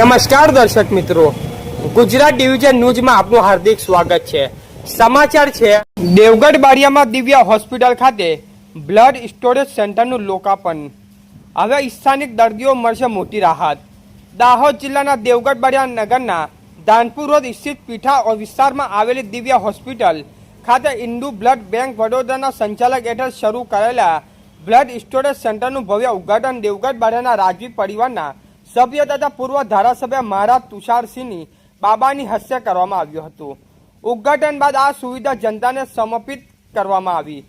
નમસ્કાર દર્શક મિત્રો, ગુજરાત ડિવિઝન ન્યૂઝમાં આપનું હાર્દિક સ્વાગત છે। સમાચાર છે, દેવગઢ બારિયામાં દિવ્ય હોસ્પિટલ ખાતે બ્લડ સ્ટોરેજ સેન્ટરનું લોકાર્પણ। હવે સ્થાનિક દર્દીઓ મળશે મોટી રાહત। દાહોદ જિલ્લાના દેવગઢ બારિયા નગરના ધાનપુર રોડ સ્થિત પીઠા વિસ્તારમાં આવેલી દિવ્ય હોસ્પિટલ ખાતે ઇન્ડુ બ્લડ બેંક વડોદરાના સંચાલક હેઠળ શરૂ કરેલા બ્લડ સ્ટોરેજ સેન્ટરનું ભવ્ય ઉદ્ઘાટન દેવગઢ બારિયાના રાજવી પરિવારના સભ્ય તથા પૂર્વ ધારાસભ્ય મહારાજ તુષારસિંહ બાબાની હસ્તે કરવામાં આવ્યું હતું। ઉદ્ઘાટન બાદ આ સુવિધા જનતાને સમર્પિત કરવામાં આવી।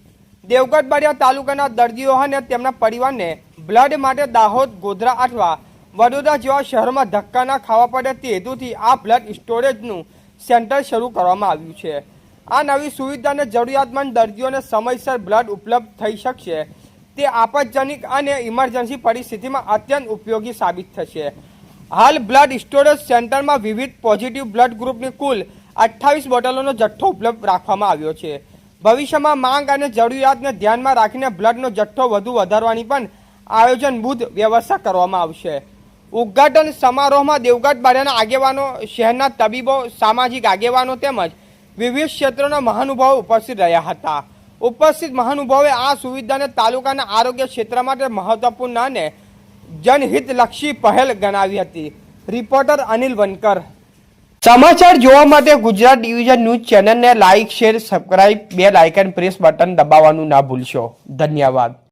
દેવગઢ બારિયા તાલુકાના દર્દીઓ અને તેમના પરિવારને બ્લડ માટે દાહોદ, ગોધરા અથવા વડોદરા જેવા શહેરોમાં ધક્કા ના ખાવા પડે તે હેતુથી આ બ્લડ સ્ટોરેજનું સેન્ટર શરૂ કરવામાં આવ્યું છે। આ નવી સુવિધાને જરૂરિયાતમંદ દર્દીઓને સમયસર બ્લડ ઉપલબ્ધ થઈ શકશે તે આપતજનક અને ઇમરજન્સી પરિસ્થિતિમાં અત્યંત ઉપયોગી સાબિત થશે। હાલ બ્લડ સ્ટોરેજ સેન્ટરમાં વિવિધ પોઝિટિવ બ્લડ ગ્રુપની કુલ 28 બોટલોનો જથ્થો ઉપલબ્ધ રાખવામાં આવ્યો છે। ભવિષ્યમાં માંગ અને જરૂરિયાતને ધ્યાનમાં રાખીને બ્લડનો જથ્થો વધુ વધારવાની પણ આયોજનબદ્ધ વ્યવસ્થા કરવામાં આવશે। ઉદ્ઘાટન સમારોહમાં દેવગઢ બારિયાના આગેવાનો, શહેરના તબીબો, સામાજિક આગેવાનો તેમજ વિવિધ ક્ષેત્રોના મહાનુભાવો ઉપસ્થિત રહ્યા હતા। ઉપસ્થિત મહાનુભાવોએ આ સુવિધાને તાલુકાના આરોગ્ય ક્ષેત્ર માટે મહત્વપૂર્ણ અને જનહિતલક્ષી પહેલ ગણાવી હતી। રિપોર્ટર અનિલ વનકર। સમાચાર જોવા માટે ગુજરાત ડિવિઝન ન્યૂઝ ચેનલને like, share, subscribe, bell icon press button દબાવવાનું ના ભૂલશો। ધન્યવાદ।